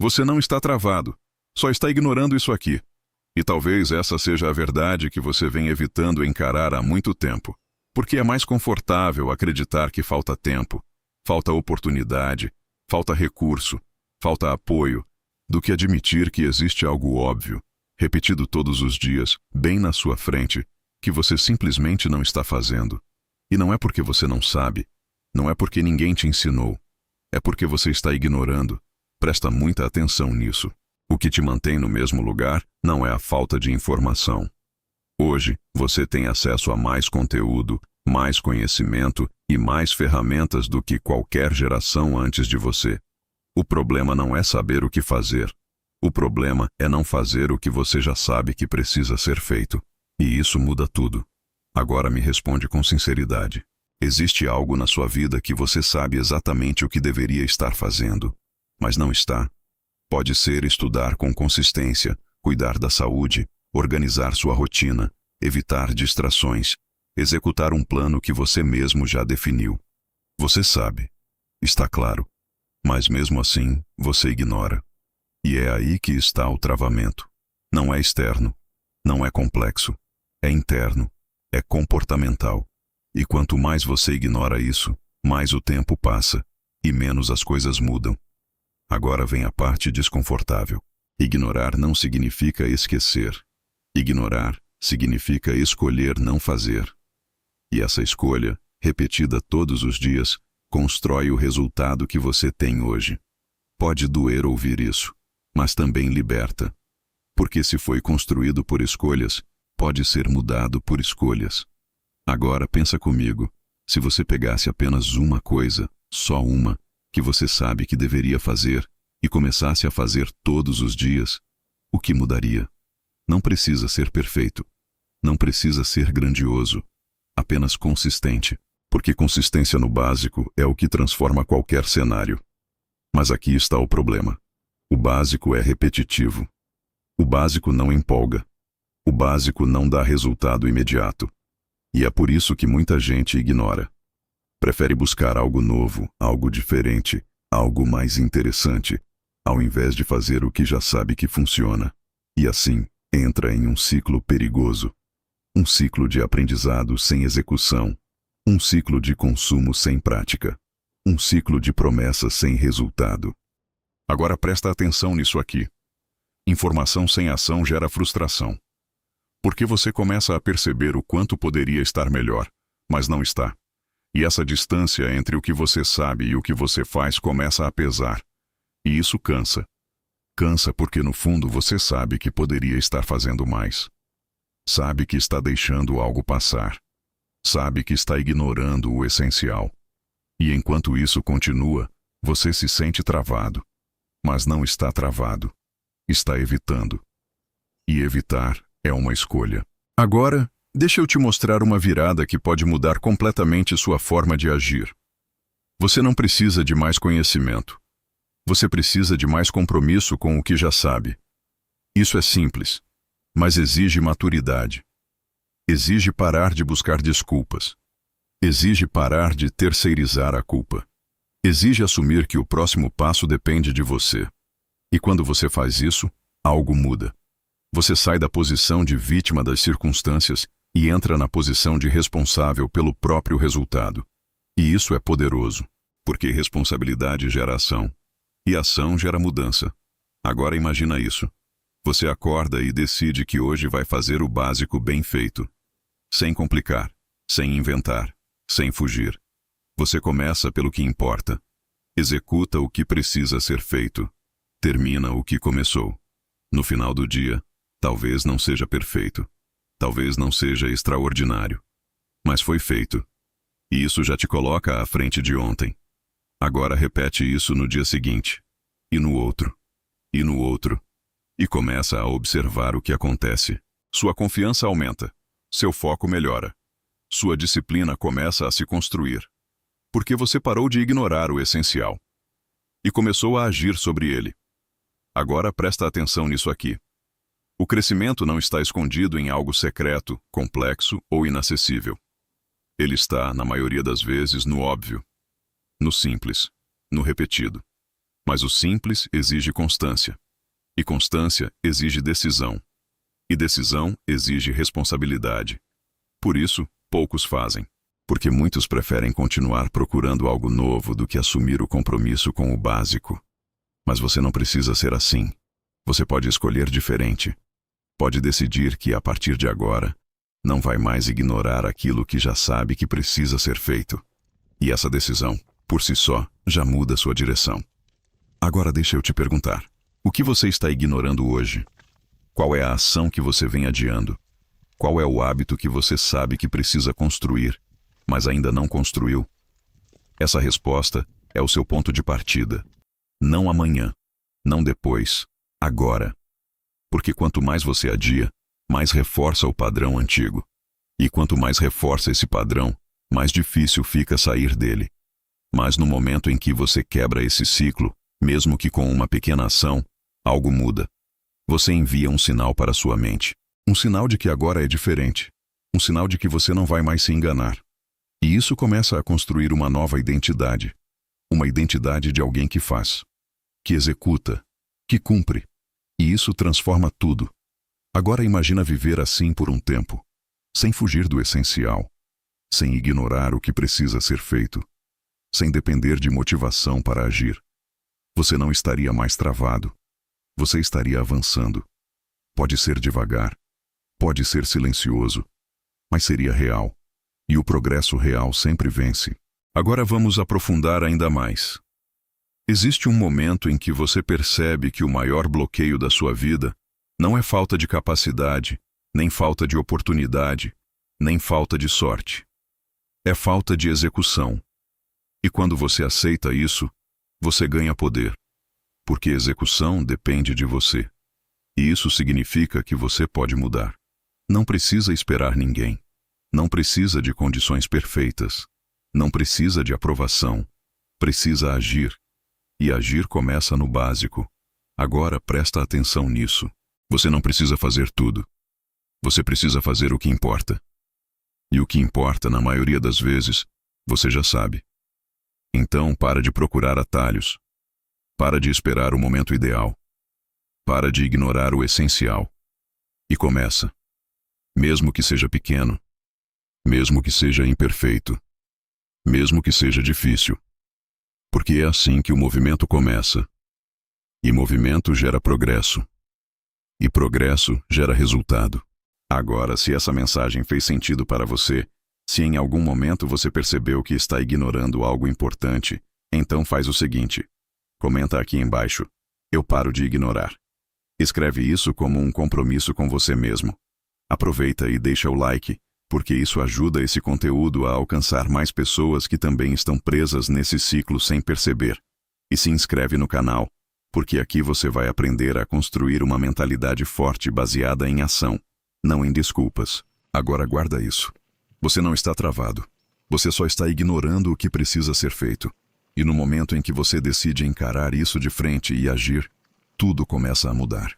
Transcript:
Você não está travado, só está ignorando isso aqui. E talvez essa seja a verdade que você vem evitando encarar há muito tempo, porque é mais confortável acreditar que falta tempo, falta oportunidade, falta recurso, falta apoio, do que admitir que existe algo óbvio, repetido todos os dias, bem na sua frente, que você simplesmente não está fazendo. E não é porque você não sabe, não é porque ninguém te ensinou, é porque você está ignorando. Presta muita atenção nisso. O que te mantém no mesmo lugar não é a falta de informação. Hoje, você tem acesso a mais conteúdo, mais conhecimento e mais ferramentas do que qualquer geração antes de você. O problema não é saber o que fazer. O problema é não fazer o que você já sabe que precisa ser feito. E isso muda tudo. Agora me responde com sinceridade. Existe algo na sua vida que você sabe exatamente o que deveria estar fazendo, mas não está? Pode ser estudar com consistência, cuidar da saúde, organizar sua rotina, evitar distrações, executar um plano que você mesmo já definiu. Você sabe. Está claro. Mas mesmo assim, você ignora. E é aí que está o travamento. Não é externo. Não é complexo. É interno. É comportamental. E quanto mais você ignora isso, mais o tempo passa e menos as coisas mudam. Agora vem a parte desconfortável. Ignorar não significa esquecer. Ignorar significa escolher não fazer. E essa escolha, repetida todos os dias, constrói o resultado que você tem hoje. Pode doer ouvir isso, mas também liberta. Porque se foi construído por escolhas, pode ser mudado por escolhas. Agora pensa comigo, se você pegasse apenas uma coisa, só uma, que você sabe que deveria fazer, e começasse a fazer todos os dias, o que mudaria? Não precisa ser perfeito. Não precisa ser grandioso. Apenas consistente. Porque consistência no básico é o que transforma qualquer cenário. Mas aqui está o problema. O básico é repetitivo. O básico não empolga. O básico não dá resultado imediato. E é por isso que muita gente ignora. Prefere buscar algo novo, algo diferente, algo mais interessante, ao invés de fazer o que já sabe que funciona. E assim, entra em um ciclo perigoso. Um ciclo de aprendizado sem execução. Um ciclo de consumo sem prática. Um ciclo de promessas sem resultado. Agora presta atenção nisso aqui. Informação sem ação gera frustração. Porque você começa a perceber o quanto poderia estar melhor, mas não está. E essa distância entre o que você sabe e o que você faz começa a pesar. E isso cansa. Cansa porque no fundo você sabe que poderia estar fazendo mais. Sabe que está deixando algo passar. Sabe que está ignorando o essencial. E enquanto isso continua, você se sente travado. Mas não está travado. Está evitando. E evitar é uma escolha. Agora, deixa eu te mostrar uma virada que pode mudar completamente sua forma de agir. Você não precisa de mais conhecimento. Você precisa de mais compromisso com o que já sabe. Isso é simples, mas exige maturidade. Exige parar de buscar desculpas. Exige parar de terceirizar a culpa. Exige assumir que o próximo passo depende de você. E quando você faz isso, algo muda. Você sai da posição de vítima das circunstâncias e entra na posição de responsável pelo próprio resultado. E isso é poderoso, porque responsabilidade gera ação. E ação gera mudança. Agora imagina isso. Você acorda e decide que hoje vai fazer o básico bem feito. Sem complicar, sem inventar, sem fugir. Você começa pelo que importa. Executa o que precisa ser feito. Termina o que começou. No final do dia, talvez não seja perfeito. Talvez não seja extraordinário. Mas foi feito. E isso já te coloca à frente de ontem. Agora repete isso no dia seguinte. E no outro. E no outro. E começa a observar o que acontece. Sua confiança aumenta. Seu foco melhora. Sua disciplina começa a se construir. Porque você parou de ignorar o essencial. E começou a agir sobre ele. Agora presta atenção nisso aqui. O crescimento não está escondido em algo secreto, complexo ou inacessível. Ele está, na maioria das vezes, no óbvio. No simples. No repetido. Mas o simples exige constância. E constância exige decisão. E decisão exige responsabilidade. Por isso, poucos fazem. Porque muitos preferem continuar procurando algo novo do que assumir o compromisso com o básico. Mas você não precisa ser assim. Você pode escolher diferente. Pode decidir que, a partir de agora, não vai mais ignorar aquilo que já sabe que precisa ser feito. E essa decisão, por si só, já muda sua direção. Agora deixa eu te perguntar. O que você está ignorando hoje? Qual é a ação que você vem adiando? Qual é o hábito que você sabe que precisa construir, mas ainda não construiu? Essa resposta é o seu ponto de partida. Não amanhã, não depois, agora. Porque quanto mais você adia, mais reforça o padrão antigo. E quanto mais reforça esse padrão, mais difícil fica sair dele. Mas no momento em que você quebra esse ciclo, mesmo que com uma pequena ação, algo muda. Você envia um sinal para sua mente. Um sinal de que agora é diferente. Um sinal de que você não vai mais se enganar. E isso começa a construir uma nova identidade. Uma identidade de alguém que faz, que executa, que cumpre. E isso transforma tudo. Agora imagina viver assim por um tempo, sem fugir do essencial, sem ignorar o que precisa ser feito, sem depender de motivação para agir. Você não estaria mais travado. Você estaria avançando. Pode ser devagar, pode ser silencioso, mas seria real. E o progresso real sempre vence. Agora vamos aprofundar ainda mais. Existe um momento em que você percebe que o maior bloqueio da sua vida não é falta de capacidade, nem falta de oportunidade, nem falta de sorte. É falta de execução. E quando você aceita isso, você ganha poder. Porque execução depende de você. E isso significa que você pode mudar. Não precisa esperar ninguém. Não precisa de condições perfeitas. Não precisa de aprovação. Precisa agir. E agir começa no básico. Agora presta atenção nisso. Você não precisa fazer tudo. Você precisa fazer o que importa. E o que importa, na maioria das vezes, você já sabe. Então, para de procurar atalhos. Para de esperar o momento ideal. Para de ignorar o essencial. E começa. Mesmo que seja pequeno. Mesmo que seja imperfeito. Mesmo que seja difícil. Porque é assim que o movimento começa. E movimento gera progresso. E progresso gera resultado. Agora, se essa mensagem fez sentido para você, se em algum momento você percebeu que está ignorando algo importante, então faz o seguinte. Comenta aqui embaixo. Eu paro de ignorar. Escreve isso como um compromisso com você mesmo. Aproveita e deixa o like, porque isso ajuda esse conteúdo a alcançar mais pessoas que também estão presas nesse ciclo sem perceber. E se inscreve no canal, porque aqui você vai aprender a construir uma mentalidade forte baseada em ação, não em desculpas. Agora guarda isso. Você não está travado. Você só está ignorando o que precisa ser feito. E no momento em que você decide encarar isso de frente e agir, tudo começa a mudar.